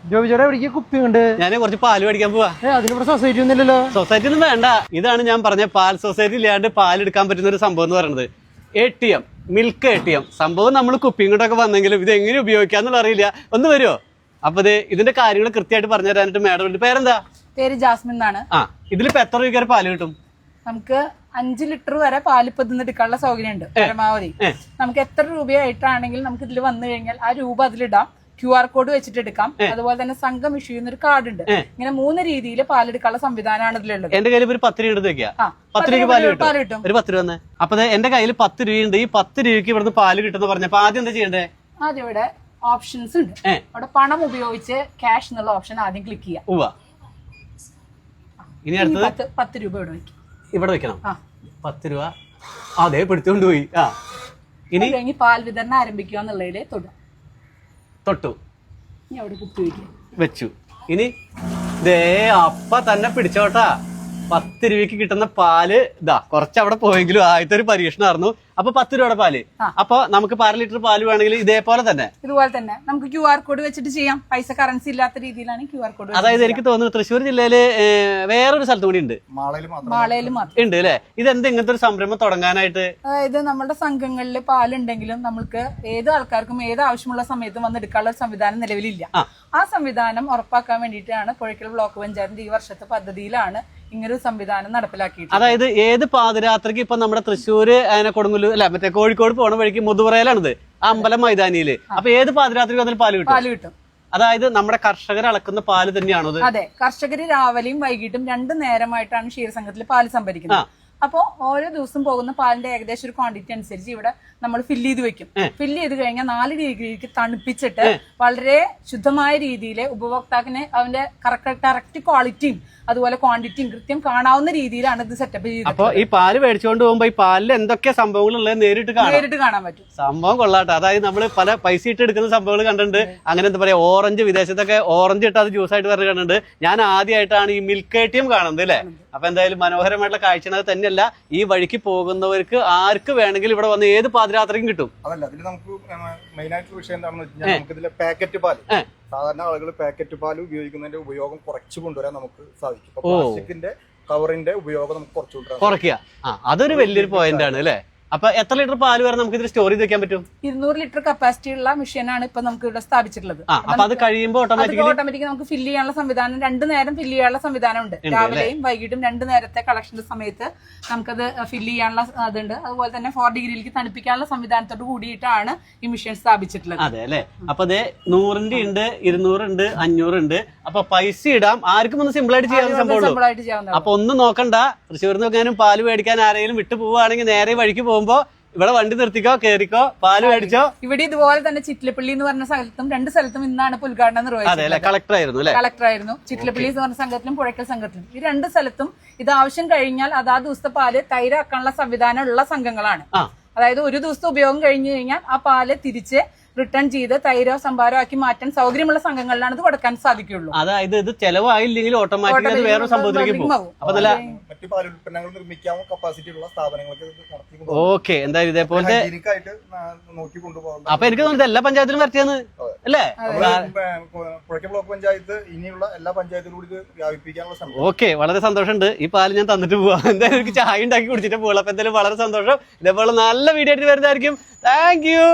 ജോബിച്ചോടെ എവിടേക്ക് കുപ്പി ഉണ്ട്? ഞാൻ കുറച്ച് പാല് മേടിക്കാൻ പോവാ. അതിനിവിടെ സൊസൈറ്റി ഒന്നുമില്ലല്ലോ. സൊസൈറ്റി ഒന്നും വേണ്ട. ഇതാണ് ഞാൻ പറഞ്ഞ പാൽ സൊസൈറ്റി ഇല്ലാണ്ട് പാലെടുക്കാൻ പറ്റുന്ന ഒരു സംഭവം എന്ന് പറയുന്നത്. ATM, milk ATM. സംഭവം നമ്മൾ കുപ്പിയും കൊണ്ടൊക്കെ വന്നെങ്കിലും ഇത് എങ്ങനെ ഉപയോഗിക്കാന്നുള്ള അറിയില്ല. ഒന്ന് വരുമോ? അപ്പൊ ഇതിന്റെ കാര്യങ്ങൾ കൃത്യമായിട്ട് പറഞ്ഞു തരാനായിട്ട് മാഡം. പേരെന്താ? പേര് ജാസ്മിൻ എന്നാണ്. ഇതിലിപ്പോ എത്ര രൂപ പാല് കിട്ടും? നമുക്ക് 5 ലിറ്റർ വരെ പാല് ഇപ്പൊ എടുക്കാനുള്ള സൗകര്യം ഉണ്ട് പരമാവധി. നമുക്ക് എത്ര രൂപയായിട്ടാണെങ്കിൽ നമുക്ക് ഇതിൽ വന്നു കഴിഞ്ഞാൽ ആ രൂപ അതിലിടാം. QR കോഡ് വെച്ചിട്ട് എടുക്കാം. അതുപോലെ തന്നെ സംഘം ഇഷ്യൂ ചെയ്യുന്ന ഒരു കാർഡ് ഉണ്ട്. ഇങ്ങനെ 3 രീതിയിൽ പാലെടുക്കാനുള്ള സംവിധാനമാണ് ഇതിലുള്ളത്. എന്റെ കയ്യിൽ ഒരു 10 രൂപ വെക്കാം. 10 രൂപ പാല് കിട്ടും. ഒരു 10 രൂപ തന്നെ. അപ്പൊ എന്റെ കയ്യിൽ 10 രൂപയുണ്ട്. ഈ 10 രൂപയ്ക്ക് ഇവിടുന്ന് പാല് കിട്ടുന്ന പറഞ്ഞപ്പോ ആദ്യം എന്താ ചെയ്യണ്ടേ? ആദ്യം ഇവിടെ ഓപ്ഷൻസ് ഉണ്ട്. അവിടെ പണം ഉപയോഗിച്ച് ക്യാഷ് എന്നുള്ള ഓപ്ഷൻ ആദ്യം ക്ലിക്ക് ചെയ്യാം. ഇനി അടുത്തത് 10 രൂപ ഇവിടെ വെക്കും. ഇവിടെ വെക്കണം. 10 രൂപ അതെ പിടിച്ചോണ്ട് പോയി. ഇനി പാൽ വിതരണം ആരംഭിക്കുക എന്നുള്ളതിൽ തൊട്ടു ഇനി അവിടെ കുത്തി വയ്ക്കും. വെച്ചു. ഇനി അപ്പ തന്നെ പിടിച്ചോട്ടാ. 10 രൂപയ്ക്ക് കിട്ടുന്ന പാല് കുറച്ച് അവിടെ പോയെങ്കിലും ആദ്യത്തെ ഒരു പരീക്ഷണമായിരുന്നു. അപ്പൊ 10 രൂപയുടെ പാല്. അപ്പൊ നമുക്ക് 1/2 ലിറ്റർ പാല് വേണമെങ്കിൽ ഇതുപോലെ തന്നെ നമുക്ക് QR കോഡ് വെച്ചിട്ട് ചെയ്യാം. പൈസ കറൻസി ഇല്ലാത്ത രീതിയിലാണ് QR കോഡ്. അതായത് എനിക്ക് തോന്നുന്നു തൃശ്ശൂർ ജില്ലയില് വേറൊരു സ്ഥലത്തും കൂടി ഉണ്ട്. മാളയിൽ മാത്രം ഉണ്ട് അല്ലെ? ഇതെന്ത് ഇങ്ങനത്തെ ഒരു സംരംഭം തുടങ്ങാനായിട്ട്? അതായത് നമ്മുടെ സംഘങ്ങളിൽ പാലുണ്ടെങ്കിലും നമുക്ക് ഏത് ആൾക്കാർക്കും ഏത് ആവശ്യമുള്ള സമയത്തും വന്ന് എടുക്കാനുള്ള സംവിധാനം നിലവിലില്ല. ആ സംവിധാനം ഉറപ്പാക്കാൻ വേണ്ടിയിട്ടാണ് പുഴയ്ക്കൽ ബ്ലോക്ക് പഞ്ചായത്തിന്റെ ഈ വർഷത്തെ പദ്ധതിയിലാണ് ഇങ്ങനൊരു സംവിധാനം നടപ്പിലാക്കിയിട്ട്. അതായത് ഏത് പാതിരാത്രിക്ക് ഇപ്പൊ നമ്മുടെ തൃശ്ശൂര് കൊടുങ്ങല്ലൂർ അല്ല മറ്റേ കോഴിക്കോട് പോണ വഴിക്ക് മുതുവറയിലാണിത്, അമ്പലം മൈതാനിയില്. അപ്പൊ ഏത് പാതിരാത്രിക്ക് അതിൽ പാല് കിട്ടും. അതായത് നമ്മുടെ കർഷകർ അളക്കുന്ന പാല് തന്നെയാണോ? അതെ, കർഷകര് രാവിലെയും വൈകിട്ടും 2 നേരമായിട്ടാണ് ക്ഷീരസംഘത്തിൽ പാല് സംഭരിക്കുന്നത്. അപ്പോ ഓരോ ദിവസം പോകുന്ന പാലിന്റെ ഏകദേശം ഒരു ക്വാണ്ടിറ്റി അനുസരിച്ച് ഇവിടെ നമ്മൾ ഫില്ല് ചെയ്ത് വെക്കും. ഫില്ല് ചെയ്ത് കഴിഞ്ഞാൽ 4 ഡിഗ്രിക്ക് തണുപ്പിച്ചിട്ട് വളരെ ശുദ്ധമായ രീതിയിൽ ഉപഭോക്താവിന് അവന്റെ കറക്റ്റ് ക്വാളിറ്റിയും അതുപോലെ ക്വാണ്ടിറ്റിയും കൃത്യം കാണാവുന്ന രീതിയിലാണ് ഇത് സെറ്റപ്പ് ചെയ്തത്. അപ്പൊ ഈ പാല് മേടിച്ചുകൊണ്ട് പോകുമ്പോ ഈ പാലിൽ എന്തൊക്കെ സംഭവങ്ങൾ ഉള്ളത് നേരിട്ട് കാണാൻ പറ്റും. സംഭവം കൊള്ളാട്ടെ. അതായത് നമ്മൾ പല പൈസ ഇട്ട് എടുക്കുന്ന സംഭവങ്ങൾ കണ്ടിട്ടുണ്ട്. അങ്ങനെ എന്താ പറയാ, ഓറഞ്ച് വിദേശത്തൊക്കെ ഓറഞ്ച് ഇട്ട് അത് ജ്യൂസായിട്ട് പറഞ്ഞ് കണ്ടിട്ടുണ്ട്. ഞാൻ ആദ്യമായിട്ടാണ് ഈ മിൽക്ക് ATM കാണുന്നത് അല്ലെ. അപ്പൊ എന്തായാലും മനോഹരമായിട്ടുള്ള കാഴ്ച തന്നെയല്ല, ഈ വഴിക്ക് പോകുന്നവർക്ക് ആർക്ക് വേണമെങ്കിലും ഇവിടെ വന്ന് ഏത് പാതിരാത്രിക്കും കിട്ടും. അതല്ല, അതിൽ നമുക്ക് മെയിൻ ആയിട്ടുള്ള വിഷയം എന്താണെന്ന് വെച്ചാൽ നമുക്ക് ഇതിലെ പാക്കറ്റ് പാല്, സാധാരണ ആളുകൾ പാക്കറ്റ് പാല് ഉപയോഗിക്കുന്നതിന്റെ ഉപയോഗം കുറച്ച് കൊണ്ടുവരാൻ നമുക്ക് സാധിക്കും. പ്ലാസ്റ്റിക്കിന്റെ കവറിന്റെ ഉപയോഗം നമുക്ക് കുറയ്ക്കുക. അതൊരു വലിയൊരു പോയിന്റ് ആണ് അല്ലെ. അപ്പൊ എത്ര ലിറ്റർ പാല് വരെ നമുക്ക് ഇതിൽ സ്റ്റോർ ചെയ്ത് വെക്കാൻ പറ്റും? 200 ലിറ്റർ കപ്പാസിറ്റി ഉള്ള മെഷീനാണ് ഇപ്പൊ നമുക്ക് ഇവിടെ സ്ഥാപിച്ചിട്ടുള്ളത്. അപ്പൊ അത് കഴിയുമ്പോൾ ഓട്ടോമാറ്റിക് നമുക്ക് ഫില്ല് ചെയ്യാനുള്ള സംവിധാനം, 2 നേരം ഫില്ല് ചെയ്യാനുള്ള സംവിധാനം ഉണ്ട്. രാവിലെയും വൈകിട്ടും 2 നേരത്തെ കളക്ഷന്റെ സമയത്ത് നമുക്കത് ഫില്ല് ചെയ്യാനുള്ള അതുണ്ട്. അതുപോലെ തന്നെ 4 ഡിഗ്രിയിലേക്ക് തണുപ്പിക്കാനുള്ള സംവിധാനത്തോട് കൂടിയിട്ടാണ് ഈ മെഷീൻ സ്ഥാപിച്ചിട്ടുള്ളത്. അതെ അല്ലെ. അപ്പൊ 100ന്റെ ഉണ്ട്, 200 ഉണ്ട്, 500 ഉണ്ട്. അപ്പൊ പൈസ ഇടാം, ആർക്കും ഒന്ന് സിമ്പിൾ ആയിട്ട് ചെയ്യാവുന്ന സംഭവം. അപ്പൊ ഒന്നും നോക്കണ്ട. തൃശ്ശൂരിൽ നിന്ന് പാല് മേടിക്കാൻ ആരെങ്കിലും വിട്ടു പോവുകയാണെങ്കിൽ നേരെ വഴിക്ക് പോകുമ്പോ ഇവിടെ വണ്ടി നിർത്തിക്കോ, കേറിക്കോ, പാല് മേടിച്ചോ. ഇവിടെ ഇതുപോലെ തന്നെ ചിറ്റിലപ്പള്ളി എന്ന് പറഞ്ഞ സ്ഥലത്തും 2 സ്ഥലത്തും ഇന്നാണ് ഉദ്ഘാടനം നിർവഹിച്ചത്. കളക്ടറായിരുന്നു. ചിറ്റിലപ്പള്ളി എന്ന് പറഞ്ഞ സംഘത്തിലും പുഴയ്ക്കൽ സംഘത്തിലും ഈ 2 സ്ഥലത്തും ഇത് ആവശ്യം കഴിഞ്ഞാൽ അതാ ദിവസത്തെ പാല് തൈരാക്കാനുള്ള സംവിധാനം ഉള്ള സംഘങ്ങളാണ്. അതായത് ഒരു ദിവസത്തെ ഉപയോഗം കഴിഞ്ഞു കഴിഞ്ഞാൽ ആ പാല് തിരിച്ച് റിട്ടേൺ ചെയ്ത് തൈരോ സംഭാരോ ആക്കി മാറ്റാൻ സൗകര്യമുള്ള സംഘങ്ങളിലാണ് ഇത് കൊടുക്കാൻ സാധിക്കുള്ളൂ. അതായത് ഇത് ചെലവായില്ലെങ്കിൽ ഓട്ടോമാറ്റിക്കലി വേറെ സംഭവത്തിലേക്ക് പോകും. അപ്പൊ നല്ല മറ്റു പാൽ ഉൽപ്പന്നങ്ങൾ നിർമ്മിക്കാവുന്ന കപ്പാസിറ്റി ഉള്ള സ്ഥാപനങ്ങൾക്ക്. ഓക്കെ, എന്തായാലും ഇതേപോലത്തെ അപ്പൊ എനിക്ക് തോന്നുന്നത് എല്ലാ പഞ്ചായത്തിലും വരച്ചെന്ന് അല്ലേ? പുഴയ്ക്കൽ ബ്ലോക്ക് പഞ്ചായത്ത് ഇനിയുള്ള എല്ലാ പഞ്ചായത്തിലും കൂടി വ്യാപിപ്പിക്കാനുള്ള സംഭവം. ഓക്കെ, വളരെ സന്തോഷമുണ്ട്. ഈ പാല് ഞാൻ തന്നിട്ട് പോവാ. എന്തായാലും എനിക്ക് ചായ ഉണ്ടാക്കി കുടിച്ചിട്ട് പോകാം. അപ്പൊ എന്തായാലും വളരെ സന്തോഷം. ഇതേപോലെ നല്ല വീഡിയോ ആയിട്ട് വരുന്നതായിരിക്കും. Thank you.